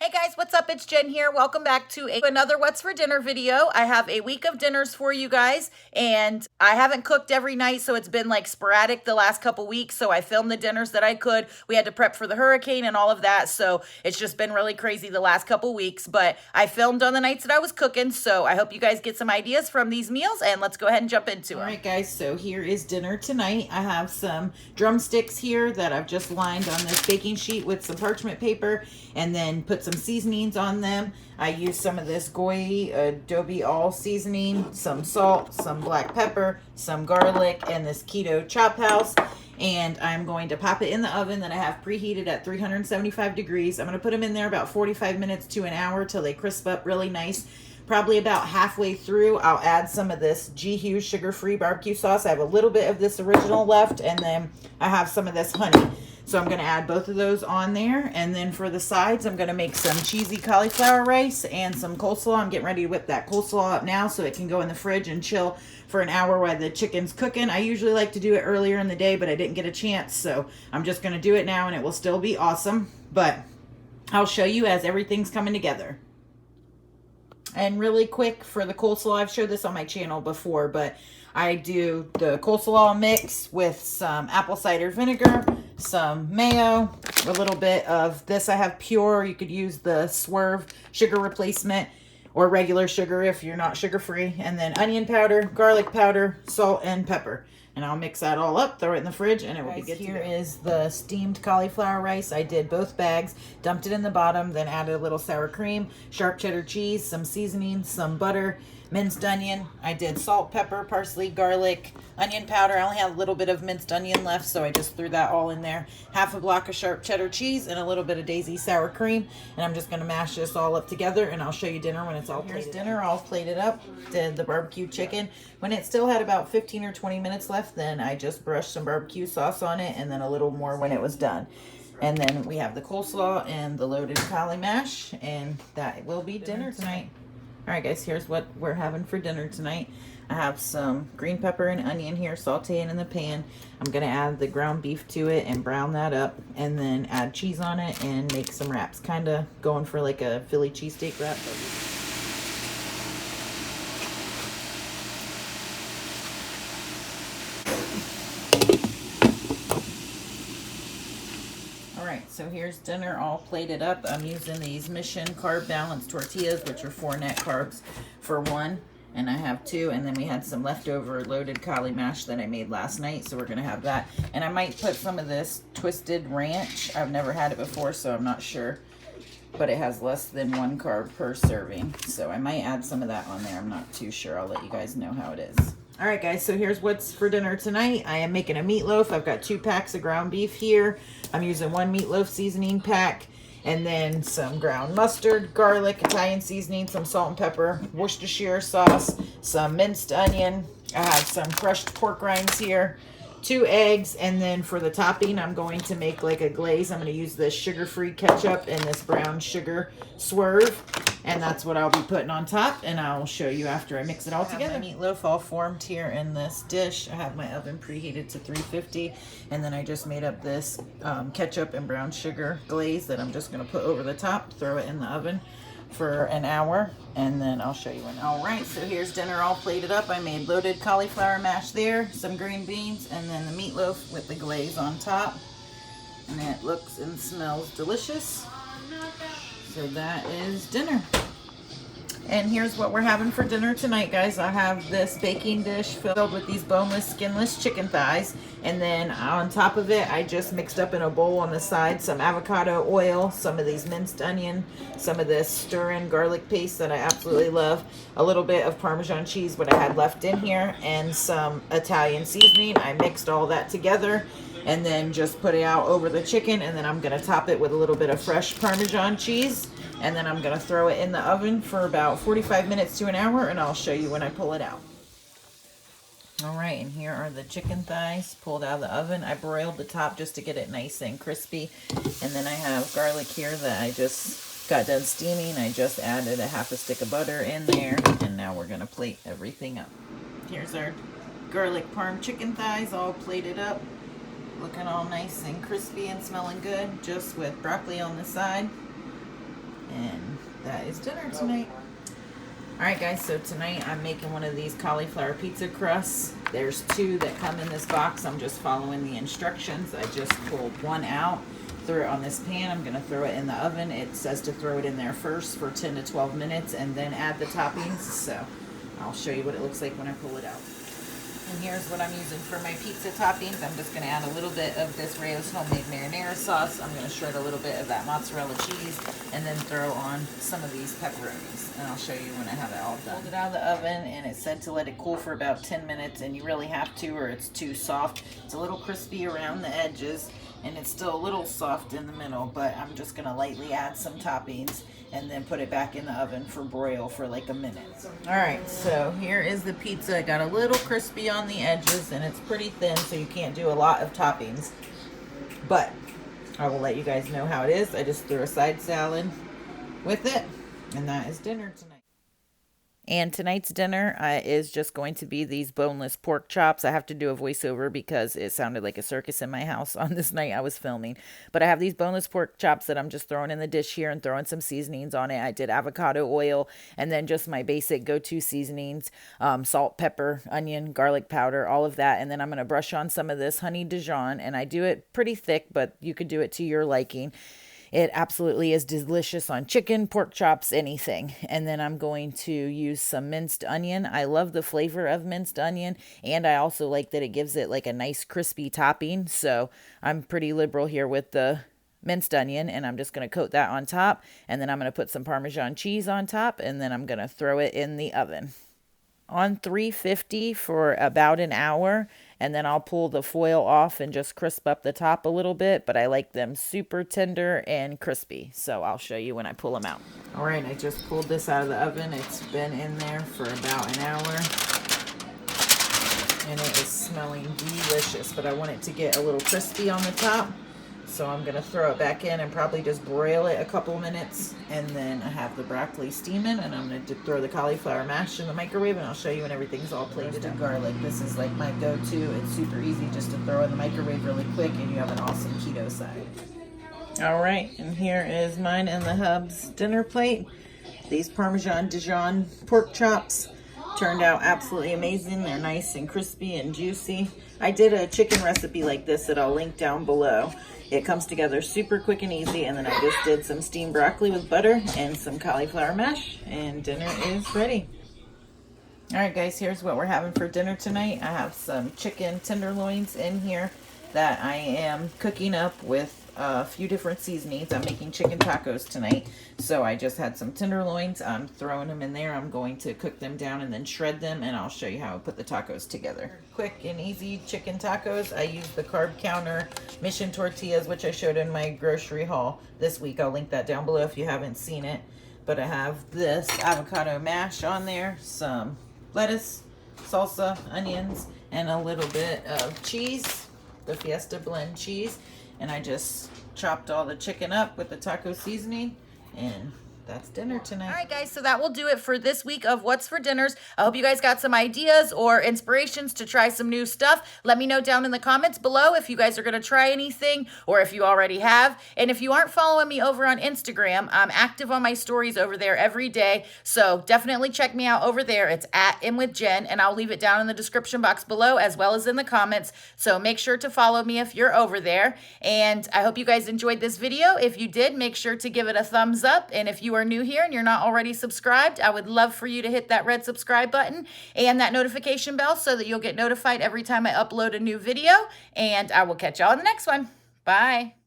Hey guys, what's up? It's Jen here. Welcome back to another What's for Dinner video. I have a week of dinners for you guys, and I haven't cooked every night, so it's been like sporadic the last couple weeks. So I filmed the dinners that I could. We had to prep for the hurricane and all of that, so it's just been really crazy the last couple weeks. But I filmed on the nights that I was cooking, so I hope you guys get some ideas from these meals, and let's go ahead and jump into it. All right, guys, so here is dinner tonight. I have some drumsticks here that I've just lined on this baking sheet with some parchment paper, and then put some seasonings on them. I use some of this Goy Adobe All seasoning, some salt, some black pepper, some garlic, and this Keto Chop House. And I'm going to pop it in the oven that I have preheated at 375 degrees. I'm going to put them in there about 45 minutes to an hour till they crisp up really nice. Probably about halfway through, I'll add some of this G Hughes sugar-free barbecue sauce. I have a little bit of this original left, and then I have some of this honey. So I'm going to add both of those on there. And then for the sides, I'm going to make some cheesy cauliflower rice and some coleslaw. I'm getting ready to whip that coleslaw up now so it can go in the fridge and chill for an hour while the chicken's cooking. I usually like to do it earlier in the day, but I didn't get a chance. So I'm just going to do it now, and it will still be awesome. But I'll show you as everything's coming together. And really quick for the coleslaw, I've showed this on my channel before, but I do the coleslaw mix with some apple cider vinegar, some mayo, a little bit of this. I have pure. You could use the Swerve sugar replacement or regular sugar if you're not sugar free. And then onion powder, garlic powder, salt, and pepper. And I'll mix that all up, throw it in the fridge, and it will be good to go. Here is the steamed cauliflower rice. I did both bags, dumped it in the bottom, then added a little sour cream, sharp cheddar cheese, some seasoning, some butter, minced onion. I did salt, pepper, parsley, garlic, onion powder. I only had a little bit of minced onion left, so I just threw that all in there. Half a block of sharp cheddar cheese and a little bit of Daisy sour cream. And I'm just going to mash this all up together, and I'll show you dinner when it's all plated. Here's dinner all plated up. Did the barbecue chicken. When it still had about 15 or 20 minutes left, then I just brushed some barbecue sauce on it, and then a little more when it was done. And then we have the coleslaw and the loaded cauli mash, and that will be dinner tonight. All right, guys, here's what we're having for dinner tonight. I have some green pepper and onion here sauteing in the pan. I'm going to add the ground beef to it and brown that up, and then add cheese on it and make some wraps. Kind of going for like a Philly cheesesteak wrap. So here's dinner all plated up. I'm using these Mission Carb Balance tortillas, which are 4 net carbs for 1. And I have 2. And then we had some leftover loaded cauli mash that I made last night. So we're going to have that. And I might put some of this twisted ranch. I've never had it before, so I'm not sure. But it has less than 1 carb per serving. So I might add some of that on there. I'm not too sure. I'll let you guys know how it is. All right, guys, so here's what's for dinner tonight. I am making a meatloaf. I've got 2 packs of ground beef here. I'm using 1 meatloaf seasoning pack, and then some ground mustard, garlic, Italian seasoning, some salt and pepper, Worcestershire sauce, some minced onion. I have some crushed pork rinds here, 2 eggs, and then for the topping, I'm going to make like a glaze. I'm going to use this sugar-free ketchup and this brown sugar Swerve, and that's what I'll be putting on top, and I'll show you after I mix it all together. I have my meatloaf all formed here in this dish. I have my oven preheated to 350, and then I just made up this ketchup and brown sugar glaze that I'm just going to put over the top, throw it in the oven for an hour, and then I'll show you when. All right, so here's dinner all plated up. I made loaded cauliflower mash there, some green beans, and then the meatloaf with the glaze on top, and it looks and smells delicious. So that is dinner. And here's what we're having for dinner tonight, guys. I have this baking dish filled with these boneless, skinless chicken thighs. And then on top of it, I just mixed up in a bowl on the side some avocado oil, some of these minced onion, some of this stir-in garlic paste that I absolutely love, a little bit of Parmesan cheese, what I had left in here, and some Italian seasoning. I mixed all that together and then just put it out over the chicken, and then I'm going to top it with a little bit of fresh Parmesan cheese, and then I'm going to throw it in the oven for about 45 minutes to an hour, and I'll show you when I pull it out. All right, and here are the chicken thighs pulled out of the oven. I broiled the top just to get it nice and crispy, and then I have garlic here that I just got done steaming. I just added a half a stick of butter in there, and now we're going to plate everything up. Here's our garlic parm chicken thighs all plated up. Looking all nice and crispy and smelling good, just with broccoli on the side. And that is dinner tonight. Alright guys, so tonight I'm making one of these cauliflower pizza crusts. There's 2 that come in this box. I'm just following the instructions. I just pulled one out, threw it on this pan. I'm going to throw it in the oven. It says to throw it in there first for 10 to 12 minutes and then add the toppings. So I'll show you what it looks like when I pull it out. And here's what I'm using for my pizza toppings. I'm just going to add a little bit of this Rayo's homemade marinara sauce. I'm going to shred a little bit of that mozzarella cheese and then throw on some of these pepperonis. And I'll show you when I have it all done. Pulled it out of the oven and it said to let it cool for about 10 minutes, and you really have to or it's too soft. It's a little crispy around the edges and it's still a little soft in the middle, but I'm just going to lightly add some toppings and then put it back in the oven for broil for like a minute. Alright, so here is the pizza. It got a little crispy on the edges and it's pretty thin, so you can't do a lot of toppings. But I will let you guys know how it is. I just threw a side salad with it, and that is dinner tonight. And tonight's dinner is just going to be these boneless pork chops. I have to do a voiceover because it sounded like a circus in my house on this night I was filming. But I have these boneless pork chops that I'm just throwing in the dish here and throwing some seasonings on it. I did avocado oil and then just my basic go-to seasonings, salt, pepper, onion, garlic powder, all of that. And then I'm going to brush on some of this honey Dijon, and I do it pretty thick, but you could do it to your liking. It absolutely is delicious on chicken, pork chops, anything. And then I'm going to use some minced onion. I love the flavor of minced onion, and I also like that it gives it like a nice crispy topping. So I'm pretty liberal here with the minced onion, and I'm just going to coat that on top. And then I'm going to put some Parmesan cheese on top, and then I'm going to throw it in the oven on 350 for about an hour, and then I'll pull the foil off and just crisp up the top a little bit, but I like them super tender and crispy, so I'll show you when I pull them out. All right, I just pulled this out of the oven. It's been in there for about an hour, and it is smelling delicious, but I want it to get a little crispy on the top. So I'm going to throw it back in and probably just broil it a couple minutes. And then I have the broccoli steaming, and I'm going to throw the cauliflower mash in the microwave, and I'll show you when everything's all plated up. Garlic. This is like my go-to. It's super easy just to throw in the microwave really quick, and you have an awesome keto side. All right, and here is mine and the hub's dinner plate. These Parmesan Dijon pork chops turned out absolutely amazing. They're nice and crispy and juicy. I did a chicken recipe like this that I'll link down below. It comes together super quick and easy, and then I just did some steamed broccoli with butter and some cauliflower mash, and dinner is ready. All right, guys, here's what we're having for dinner tonight. I have some chicken tenderloins in here that I am cooking up with a few different seasonings. I'm making chicken tacos tonight, so I just had some tenderloins. I'm throwing them in there. I'm going to cook them down and then shred them, and I'll show you how I put the tacos together. Quick and easy chicken tacos. I use the Carb Counter Mission tortillas, which I showed in my grocery haul this week. I'll link that down below if you haven't seen it. But I have this avocado mash on there, some lettuce, salsa, onions, and a little bit of cheese, the Fiesta blend cheese. And I just chopped all the chicken up with the taco seasoning, and that's dinner tonight. All right, guys, so that will do it for this week of What's for Dinners. I hope you guys got some ideas or inspirations to try some new stuff. Let me know down in the comments below if you guys are going to try anything or if you already have. And if you aren't following me over on Instagram, I'm active on my stories over there every day. So definitely check me out over there. It's at InWithJen, and I'll leave it down in the description box below as well as in the comments. So make sure to follow me if you're over there. And I hope you guys enjoyed this video. If you did, make sure to give it a thumbs up. And if you are new here and you're not already subscribed, I would love for you to hit that red subscribe button and that notification bell so that you'll get notified every time I upload a new video. And I will catch y'all in the next one. Bye.